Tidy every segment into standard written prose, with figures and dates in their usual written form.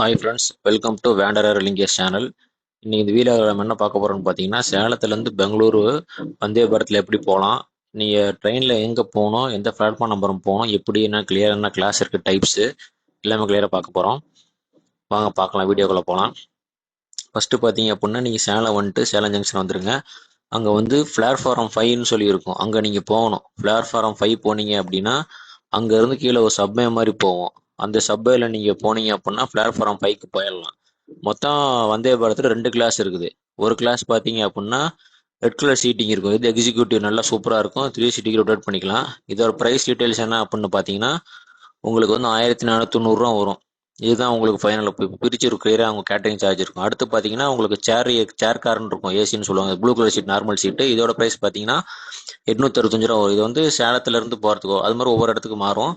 Hi friends, welcome to Wanderer Lingesh channel. இன்னைக்கு இந்த வீடியோவில் நம்ம என்ன பார்க்க போகிறோம்னு பார்த்தீங்கன்னா, சேலத்துலேருந்து பெங்களூரு வந்தே பாரத்தில் எப்படி போகலாம், நீங்கள் ட்ரெயினில் எங்கே போகணும், எந்த பிளாட்ஃபார்ம் நம்பரும் போகணும், எப்படி என்ன கிளியர் என்ன கிளாஸ் இருக்குது, டைப்ஸு எல்லாமே கிளியராக பார்க்க போகிறோம். வாங்க பார்க்கலாம், வீடியோக்குள்ளே போகலாம். ஃபஸ்ட்டு பார்த்தீங்க அப்படின்னா, நீங்கள் சேலம் வந்துட்டு சேலம் ஜங்ஷன் வந்துடுங்க. அங்கே வந்து பிளாட்ஃபாரம் 5ன்னு சொல்லி இருக்கும், அங்கே நீங்கள் போகணும். பிளாட்ஃபாரம் 5 போனீங்க அப்படின்னா அங்கேருந்து கீழே ஒரு சப்வே மாதிரி போவோம். அந்த சப்வேல நீங்கள் போனீங்க அப்படின்னா பிளாட்ஃபாரம் 5க்கு போயிடலாம். மொத்தம் வந்தே பாரத்தில் 2 கிளாஸ் இருக்குது. ஒரு கிளாஸ் பார்த்தீங்க அப்படின்னா ரெட் கலர் சீட்டிங் இருக்கும், இது எக்ஸிக்யூட்டிவ் நல்லா சூப்பராக இருக்கும், 3 சீட்டிங் ரொட்டேட் பண்ணிக்கலாம். இதோட ப்ரைஸ் டீட்டெயில்ஸ் என்ன அப்படின்னு பார்த்தீங்கன்னா உங்களுக்கு வந்து 1490 வரும். இதுதான் உங்களுக்கு ஃபைனல் பிரிச்சு இருக்கிற அவங்க கேட்டரிங் சார்ஜ் இருக்கும். அடுத்து பார்த்தீங்கன்னா உங்களுக்கு சேர் கார்னு இருக்கும், ஏசின்னு சொல்லுவாங்க, ப்ளூ கலர் சீட் நார்மல் சீட்டு. இதோட ப்ரைஸ் பார்த்தீங்கன்னா 865 வரும். இது வந்து சேலத்துலேருந்து போகிறதுக்கோ அது மாதிரி ஒவ்வொரு இடத்துக்கு மாறும்.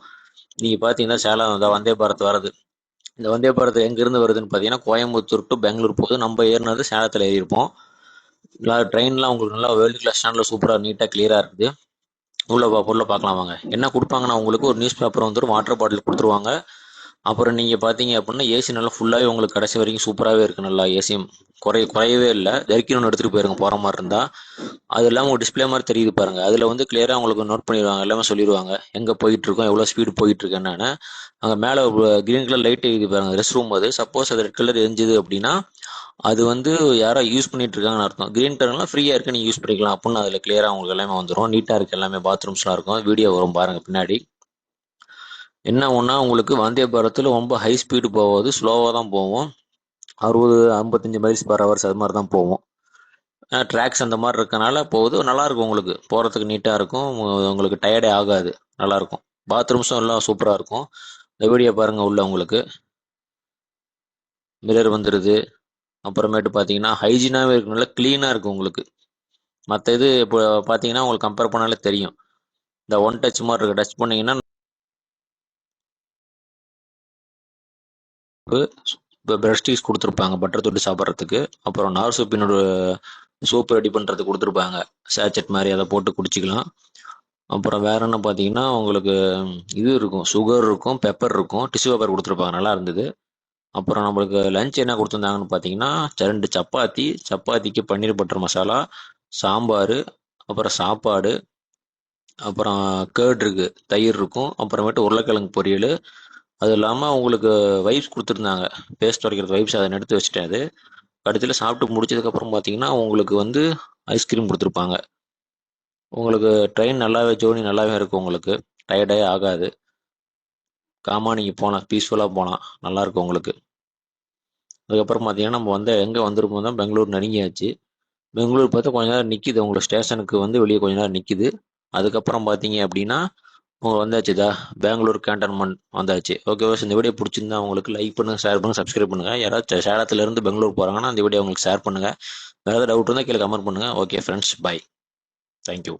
நீங்கள் பார்த்தீங்கன்னா சேலம் வந்தே பாரத் வருது. இந்த வந்தே பாரத் எங்கேருந்து வருதுன்னு பார்த்தீங்கன்னா கோயம்புத்தூர் டு பெங்களூர் போகுது. நம்ம ஏறினது சேலத்தில் ஏறியிருப்போம். ட்ரெயின்லாம் உங்களுக்கு நல்லா வேர்ல்டு கிளாஸ் ஸ்டாண்டில் சூப்பராக நீட்டாக கிளியராக இருக்குது. உள்ள பார்க்கலாம் வாங்க. என்ன கொடுப்பாங்கன்னா உங்களுக்கு ஒரு நியூஸ் பேப்பர் வந்துடும், வாட்டர் பாட்டில் கொடுத்துருவாங்க. அப்புறம் நீங்கள் பார்த்தீங்க அப்படின்னா ஏசி நல்லா ஃபுல்லாகவே உங்களுக்கு கடைசி வரைக்கும் சூப்பராகவே இருக்குது. நல்லா ஏசியும் குறையவே இல்லை. ஜெர்க்கின் ஒன்று எடுத்துகிட்டு போயிருங்க போகிற மாதிரி இருந்தால். அது இல்லாமல் உங்களுக்கு டிஸ்பிளே மாதிரி தெரியுது பாருங்கள், அதில் வந்து கிளியராக உங்களுக்கு நோட் பண்ணிடுவாங்க, எல்லாமே சொல்லிடுவாங்க எங்கே போயிட்டுருக்கோம், எவ்வளோ ஸ்பீடு போயிட்டுருக்கு என்னன்னு. அங்கே மேலே க்ரீன் கலர் லைட் எழுதி பாருங்கள், ரெஸ்ட் ரூம். அது சப்போஸ் அது ரெட் கலர் எரிஞ்சுது அப்படின்னா அது வந்து யாரோ யூஸ் பண்ணிட்டு இருக்காங்கன்னு அர்த்தம். க்ரீன் கலர்லாம் ஃப்ரீயாக இருக்குது, நீங்கள் யூஸ் பண்ணிக்கலாம் அப்படின்னு அதில் கிளியராக உங்களுக்கு எல்லாமே வந்துடும். நீட்டாக இருக்குது, எல்லாமே பாத்ரூம்ஸ்லாம் இருக்கும். வீடியோ வரும் பாருங்கள் பின்னாடி. என்ன ஒன்றா உங்களுக்கு வந்தே பாரத்தில் ரொம்ப ஹை ஸ்பீடு போகாது, ஸ்லோவாக தான் போவோம். 60-55 மைல்ஸ் பர் ஹவர்ஸ் அது மாதிரி தான் போவோம். ட்ராக்ஸ் அந்த மாதிரி இருக்கனால போகுது, நல்லாயிருக்கும். உங்களுக்கு போகிறதுக்கு நீட்டாக இருக்கும், உங்களுக்கு டயர்டே ஆகாது, நல்லாயிருக்கும். பாத்ரூம்ஸும் எல்லாம் சூப்பராக இருக்கும். இந்த வீடியோ பாருங்கள், உள்ள உங்களுக்கு மிரர் வந்துடுது. அப்புறமேட்டு பார்த்தீங்கன்னா ஹைஜீனாகவே இருக்கும், நல்லா க்ளீனாக இருக்கும் உங்களுக்கு. மற்ற இது இப்போ பார்த்தீங்கன்னா உங்களுக்கு கம்பேர் பண்ணாலே தெரியும். இந்த ஒன் டச் மாதிரி இருக்குது, டச் பண்ணிங்கன்னா இப்போ ப்ரஷ் டீஸ் கொடுத்துருப்பாங்க பட்டர் தொட்டு சாப்பிட்றதுக்கு. அப்புறம் நார் சூப்பினோட சோப்பு ரெடி பண்ணுறதுக்கு கொடுத்துருப்பாங்க, சேச்சட் மாதிரி, அதை போட்டு குடிச்சிக்கலாம். அப்புறம் வேற என்ன பார்த்தீங்கன்னா உங்களுக்கு இது இருக்கும், சுகர் இருக்கும், பெப்பர் இருக்கும், டிஷ்யூ பேப்பர் கொடுத்துருப்பாங்க, நல்லா இருந்தது. அப்புறம் நம்மளுக்கு லஞ்ச் என்ன கொடுத்துருந்தாங்கன்னு பார்த்தீங்கன்னா 2 சப்பாத்திக்கு பன்னீர் பட்டர் மசாலா, சாம்பார், அப்புறம் சாப்பாடு, அப்புறம் கேர்ட் இருக்கு, தயிர் இருக்கும், அப்புறமேட்டு உருளைக்கிழங்கு பொரியல். அது இல்லாமல் உங்களுக்கு வைப்ஸ் கொடுத்துருந்தாங்க, பேஸ்ட் வரைக்கிறது வைப்ஸ், அதை எடுத்து வச்சுட்டேன். அது கடைசியில் சாப்பிட்டு முடிச்சதுக்கப்புறம் பார்த்தீங்கன்னா உங்களுக்கு வந்து ஐஸ்கிரீம் கொடுத்துருப்பாங்க. உங்களுக்கு ட்ரெயின் நல்லாவே ஜோர்னி நல்லாவே இருக்கும், உங்களுக்கு டயர்டே ஆகாது. காமாக நீங்கள் போகலாம், பீஸ்ஃபுல்லாக போகலாம், நல்லாயிருக்கும் உங்களுக்கு. அதுக்கப்புறம் பார்த்தீங்கன்னா நம்ம வந்து எங்கே வந்திருப்போம் தான் பெங்களூர் நெருங்கியாச்சு. பெங்களூர் பார்த்தா கொஞ்ச நேரம் நிற்கிது, உங்களுக்கு ஸ்டேஷனுக்கு வந்து வெளியே கொஞ்ச நேரம் நிற்கிது. அதுக்கப்புறம் பார்த்தீங்க அப்படின்னா உங்களுக்கு வந்தாச்சுதா, பெங்களூர் கேண்டன்மெண்ட் வந்தாச்சு. ஓகே, இந்த வீடியோ பிடிச்சிருந்தா உங்களுக்கு லைக் பண்ணுங்கள், ஷேர் பண்ணுங்கள், சப்ஸ்கிரைப் பண்ணுங்கள். யாராவது சேலத்துலேருந்து பெங்களூர் போகிறாங்கன்னா அந்த வீடியோ உங்களுக்கு ஷேர் பண்ணுங்கள். வேறு ஏதாவது டவுட் இருந்தால் கீழே கமெண்ட் பண்ணுங்கள். Okay friends, bye. தேங்க்யூ.